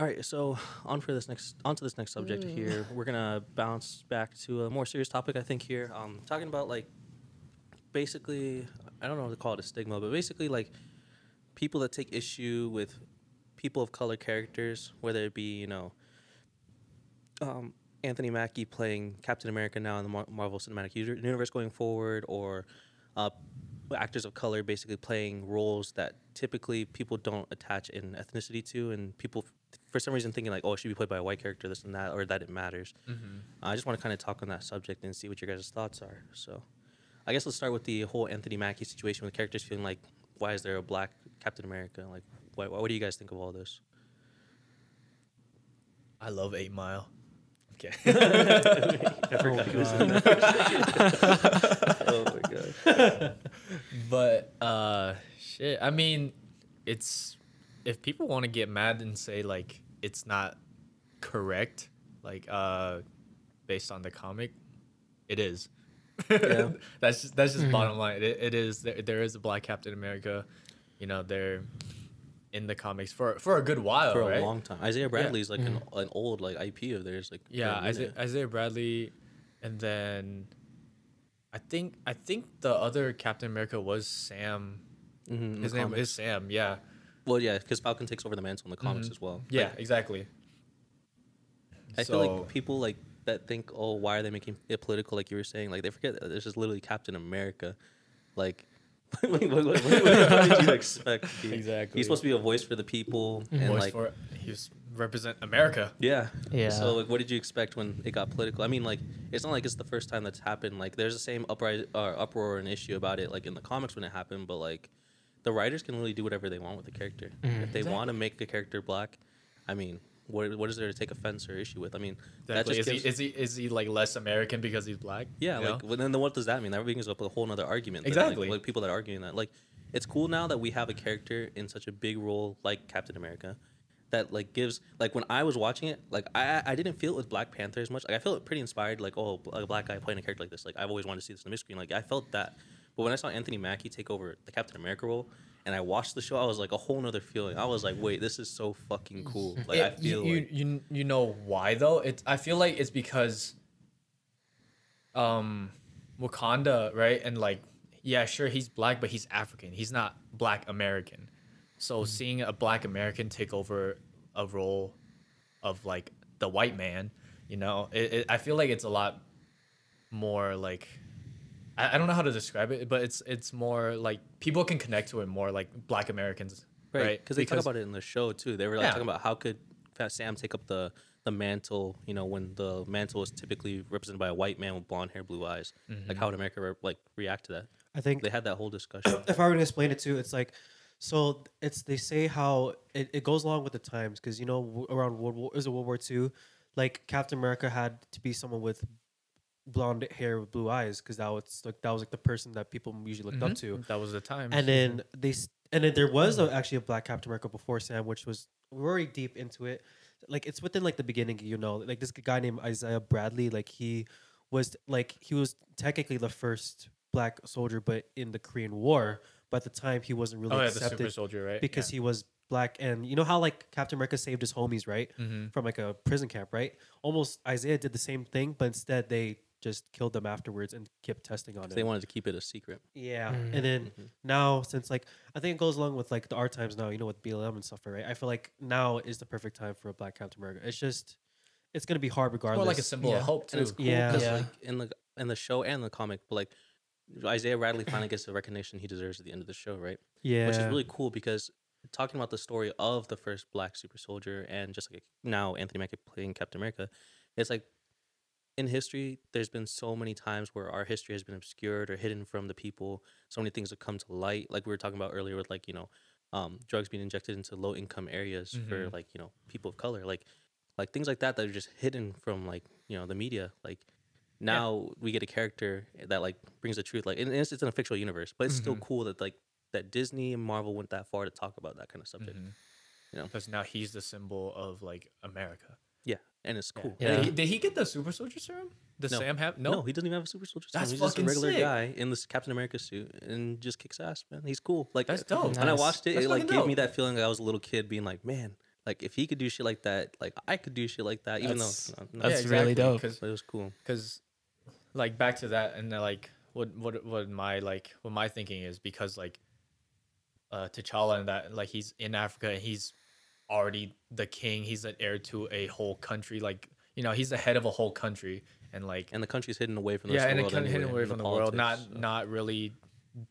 All right, so on to this next subject here. We're gonna bounce back to a more serious topic, I think. Here, talking about like basically, I don't know what to call it a stigma, but basically like people that take issue with people of color characters, whether it be Anthony Mackie playing Captain America now in the Marvel Cinematic Universe going forward, or uh, actors of color basically playing roles that typically people don't attach in ethnicity to, and people for some reason thinking like, oh, it should be played by a white character, this and that, or that it matters. I just want to kind of talk on that subject and see what your guys' thoughts are. So I guess let's start with the whole Anthony Mackie situation with characters feeling like, why is there a black Captain America? Like, what do you guys think of all this? I love 8 Mile. Okay. I forgot he was in that. Oh my god. But shit. I mean, it's if people want to get mad and say like it's not correct, like based on the comic, it is. Yeah. That's just bottom line. It is there is a black Captain America. You know, they're in the comics for a good while, For right? a long time. Isaiah Bradley's like an old like IP of theirs. Like Isaiah Bradley, and then I think the other Captain America was Sam. His name is Sam. Yeah. Well, yeah, because Falcon takes over the mantle in the comics as well. Yeah, Like, exactly. I feel like people like that think, oh, why are they making it political? Like you were saying, like they forget that this is literally Captain America. Like, what did you expect? Dude? Exactly. He's supposed to be a voice for the people, and voice like, for he's represent America. yeah. Yeah. So like, what did you expect when it got political? I mean, like, it's not like it's the first time that's happened. Like, there's the same uproar and issue about it, like in the comics when it happened. But like, the writers can really do whatever they want with the character. If they want to make the character black, I mean, what is there to take offense or issue with? I mean, that Exactly. just Is he like less American because he's black? yeah, You know? like well, then what does that mean? That brings up a whole nother argument. Then, Exactly. like people that are arguing that, like, it's cool now that we have a character in such a big role like Captain America, that like gives like when I was watching it, like I didn't feel it with Black Panther as much. Like I felt pretty inspired, like oh, a black guy playing a character like this. Like I've always wanted to see this on the big screen. Like I felt that, but when I saw Anthony Mackie take over the Captain America role, and I watched the show, I was like a whole nother feeling. I was like, wait, this is so fucking cool. Like I feel you know why though? I feel like it's because Wakanda, right? And like yeah, sure he's black, but he's African. He's not Black American. So seeing a Black American take over a role of like the white man, you know, I feel like it's a lot more like I don't know how to describe it, but it's more like people can connect to it more like Black Americans, right? Because they talk about it in the show too. They were like talking about how could Fat Sam take up the mantle, you know, when the mantle is typically represented by a white man with blonde hair, blue eyes. Like how would America react to that? I think They had that whole discussion. if I were to explain it too, it's like, so they say how it goes along with the times because around World War II, like Captain America had to be someone with blonde hair with blue eyes because that was like the person that people usually looked up to. That was the time. And then there was actually a black Captain America before Sam, which was we're already deep into it. Like it's within like the beginning, like this guy named Isaiah Bradley, like he was technically the first black soldier, but in the Korean War. But at the time, he wasn't really accepted the super soldier, right? because he was black. And you know how like Captain America saved his homies, right, from like a prison camp, right? Almost Isaiah did the same thing, but instead they just killed them afterwards and kept testing on it. They wanted to keep it a secret. Yeah, and then now since like I think it goes along with like the our times now, with BLM and stuff, right? I feel like now is the perfect time for a black Captain America. It's gonna be hard regardless. More like a symbol of hope too. And it's cool because like in the show and the comic, but like Isaiah Bradley finally gets the recognition he deserves at the end of the show, right? Yeah, which is really cool because talking about the story of the first black super soldier and just like now Anthony Mackie playing Captain America, it's like in history there's been so many times where our history has been obscured or hidden from the people. So many things have come to light, like we were talking about earlier with like drugs being injected into low income areas for like people of color, like things like that are just hidden from like the media. Like now we get a character that like brings the truth, like and it's in a fictional universe, but it's still cool that like that Disney and Marvel went that far to talk about that kind of subject. Because now he's the symbol of like America. Yeah, and it's cool. Yeah. Did he get the super soldier serum? Does Sam have No, he doesn't even have a super soldier serum. That's He's just a fucking regular sick. guy in this Captain America suit and just kicks ass, man. He's cool. Like That's dope. When I Nice. watched it, That's it like fucking gave me dope. that feeling like I was a little kid being like, man, like if he could do shit like that, like I could do shit like that. Even though That's no, that's really dope. Because but it was cool. like back to that, and like what my thinking is, because like T'Challa and that, like he's in Africa and he's already the king. He's an heir to a whole country. Like, you know, he's the head of a whole country, and like And the country's hidden away from the yeah, rest of and the it world. kind of hidden anyway, away in from the world, politics, not really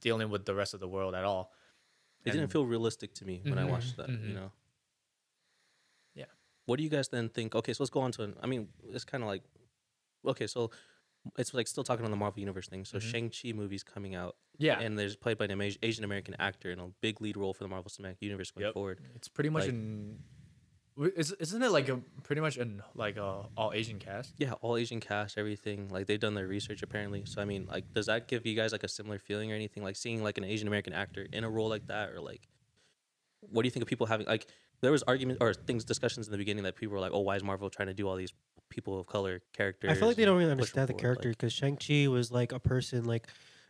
dealing with the rest of the world at all. It didn't And- feel realistic to me when I watched that. mhm. You know. Yeah. What do you guys then think? Okay, so let's go on to. I mean, it's kind of like, okay, so it's like still talking on the Marvel Universe thing. So Shang-Chi movie's coming out. Yeah, And there's played by an Asian American actor in a big lead role for the Marvel Cinematic Universe going forward. it's pretty much Like- isn't it like a pretty much an like a all Asian cast? Yeah, all Asian cast, everything. Like they've done their research apparently. So I mean, like, does that give you guys like a similar feeling or anything? Like seeing like an Asian American actor in a role like that, or like, what do you think of people having like? There was argument or discussions in the beginning that people were like, "Oh, why is Marvel trying to do all these people of color characters?" I feel like they don't really and push them understand the forward?" character because Shang-Chi was like a person, like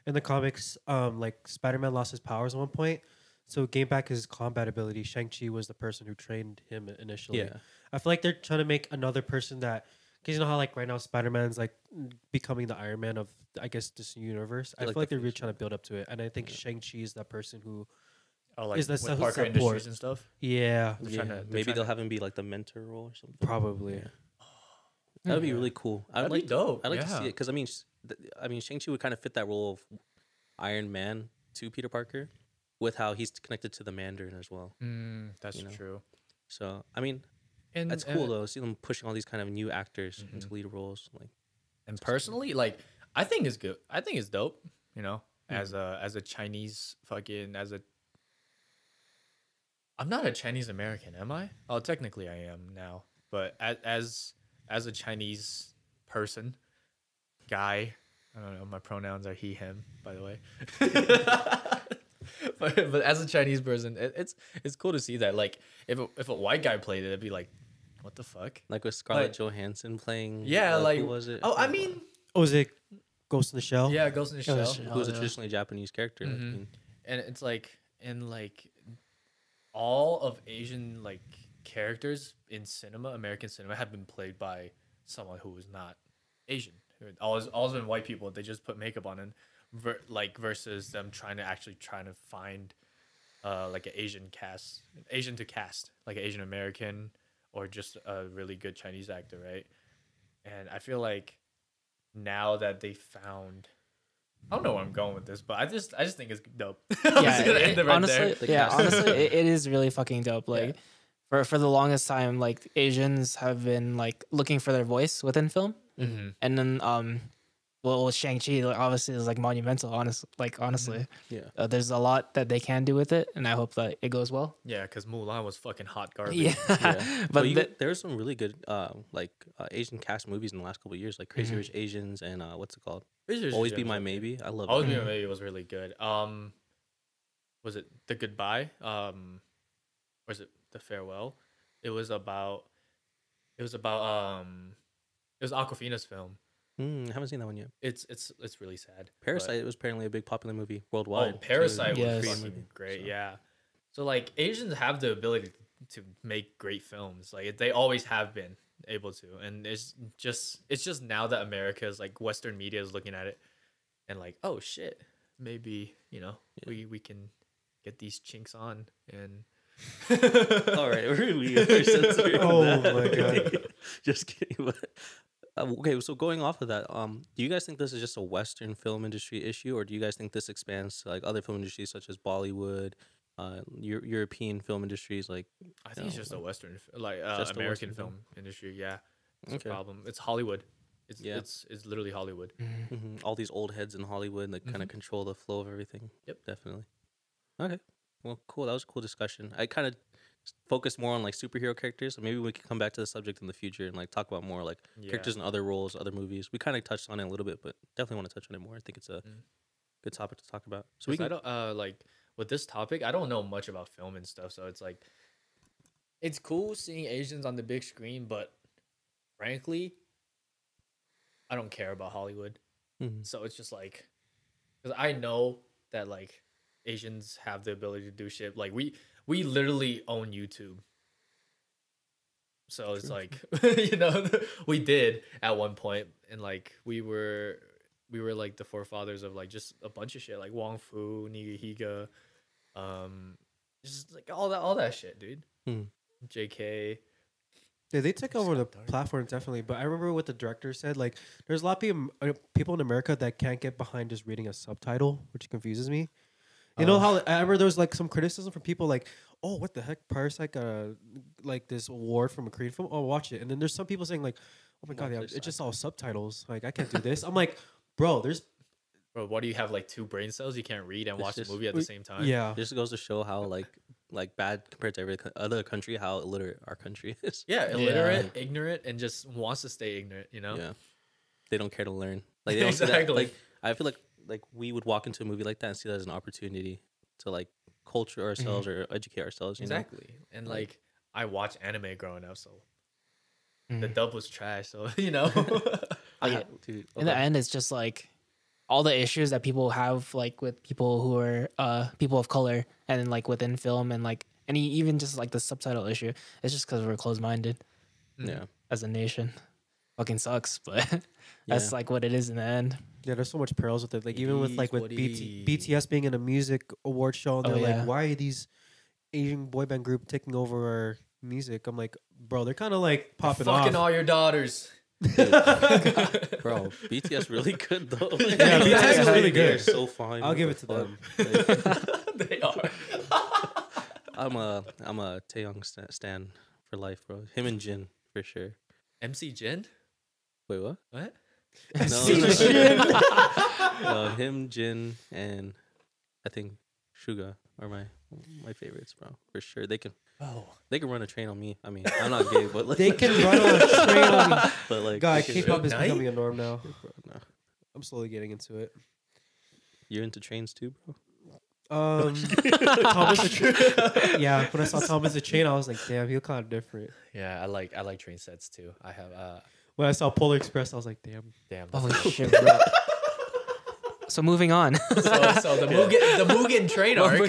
in the comics, like Spider-Man lost his powers at one point. So gain back his combat ability. Shang-Chi was the person who trained him initially. Yeah, I feel like they're trying to make another person that, because you know how like right now Spider-Man's like becoming the Iron Man of, I guess, this universe. I Like feel like the they're really face, trying to build up to it, and I think Yeah. Shang-Chi is that person who, Oh, like Is that with some Parker support? Industries and stuff. yeah, They're yeah. trying to- they're Maybe trying they'll to- have him be like the mentor role or something. probably. Yeah. That would be really cool. I'd That'd like be dope. I'd like to see yeah. it because I mean, Shang-Chi would kind of fit that role of Iron Man to Peter Parker, with how he's connected to the Mandarin as well. That's you know. true. So I mean, And that's cool though. See them pushing all these kind of new actors into lead roles. Like, And personally, like, I think it's good. I think it's dope. You know, as a Chinese fucking I'm not a Chinese American, am I? Oh, technically I am now. But as a Chinese person, guy, I don't know. My pronouns are he, him. By the way. But as a Chinese person, it's cool to see that. Like, if a white guy played it, it'd be like, what the fuck? like with Scarlett But- Johansson playing. Yeah, like who was it? Oh, I mean, Oh, is it Ghost in the Shell? yeah, Ghost in the Ghost Shell. in the who was a yeah. traditionally Japanese character. Like, I mean, And it's like, and like all of Asian like characters in cinema, American cinema, have been played by someone who is not Asian. Always been white people. They just put makeup on, and versus them trying to find like an Asian to cast, like an Asian American or just a really good Chinese actor, right? And I feel like now that they found, I don't know where I'm going with this, but I just think it's dope. I'm just gonna end it right honestly, there. yeah, cast. honestly, it is really fucking dope. Like, for the longest time, like Asians have been like looking for their voice within film, and then well, with Shang-Chi, like, obviously, is like monumental. Honestly, yeah. there's a lot that they can do with it, and I hope that it goes well. Yeah, because Mulan was fucking hot garbage. Yeah, Yeah. but there's some really good Asian cast movies in the last couple of years, like Crazy Rich Asians and what's it called? Always Be My Maybe. I love Always it. Be My Maybe was really good. Was it The Goodbye? Or is it The Farewell? It was Aquafina's film. I haven't seen that one yet. It's really sad. but- Parasite was apparently a big popular movie worldwide. Oh, Parasite Yes. was Korean fucking great. so. Yeah. So like Asians have the ability to make great films. Like they always have been able to, and it's just now that America is like Western media is looking at it and like, oh shit, maybe we can get these chinks on and. All right, we're censoring Oh that. my God. Just kidding. But, okay, so going off of that, do you guys think this is just a Western film industry issue, or do you guys think this expands to like other film industries such as Bollywood, European film industries? Like, I think it's just a Western, Just a American Western film industry. Yeah, it's Okay. a problem. It's Hollywood. It's Yeah. it's literally Hollywood. all these old heads in Hollywood that kind of control the flow of everything. Yep. Definitely. Okay. Well, cool. That was a cool discussion. I kind of focused more on like superhero characters, so maybe we could come back to the subject in the future and like talk about more like characters in other roles, other movies. We kind of touched on it a little bit, but definitely want to touch on it more. I think it's a good topic to talk about. So we I can. don't like with this topic. I don't know much about film and stuff, so it's like it's cool seeing Asians on the big screen, but frankly, I don't care about Hollywood. Mhm. So it's just like because I know that like Asians have the ability to do shit. Like we literally own YouTube. So it's like, you know, we did at one point, and like we were like the forefathers of like just a bunch of shit, like Wong Fu, Nigahiga, just like all that shit, dude. JK. Yeah, they took over the Dark. platform definitely, but I remember what the director said. Like, there's a lot of people in America that can't get behind just reading a subtitle, which confuses me. You know how I remember there was like some criticism from people like, "Oh, what the heck? Parasite got like this award from a Korean film. Oh, watch it." And then there's some people saying like, "Oh my god, yeah, it's just all subtitles. Like, I can't do this." I'm like, bro, Bro, what do you have, like 2 brain cells? You can't read and watch the movie at the same time. yeah, This goes to show how like bad compared to every other country, how illiterate our country is. Yeah, illiterate, ignorant, and just wants to stay ignorant. You know. Yeah, they don't care to learn. Like they don't see that, Exactly. like I feel like we would walk into a movie like that and see that as an opportunity to like culture ourselves or educate ourselves. You Exactly. And like I watched anime growing up, so the dub was trash. So you know. know, dude, In the end, it's just like all the issues that people have, like with people who are people of color, and then like within film, and like even just like the subtitle issue. It's just because we're closed minded yeah, as a nation. Fucking sucks, but that's Yeah. like what it is in the end. yeah. There's so much parallels with it. Like even with like with what is. BTS being in a music award show, and Oh, they're yeah. like, "Why are these Asian boy band group taking over our music?" I'm like, bro, they're kind of like popping Fucking off. all your daughters. bro. BTS really good though. Yeah, BTS is really They're good. so fine. I'll What give the it to them. fuck? Like, They are. I'm a Taeyong stan for life, bro. Him and Jin for sure. MC Jin? Wait, what? What? No, him, Jin, and I think Suga are my favorites, bro. For sure, they can run a train on me. I mean, I'm not gay, but like, They can run on a train on me. but like, God, they can- K-pop is Night? becoming a norm now. Bro, no. I'm slowly getting into it. You're into trains too, bro. Thomas the Train. Yeah, when I saw Thomas the Train, I was like, damn, he looked kind of different. Yeah, I like train sets too. I have When I saw Polar Express, I was like, damn. damn. Holy shit, bro. So moving on. So the Mugen train arc.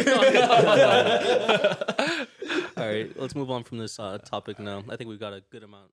All right, let's move on from this topic now. I think we've got a good amount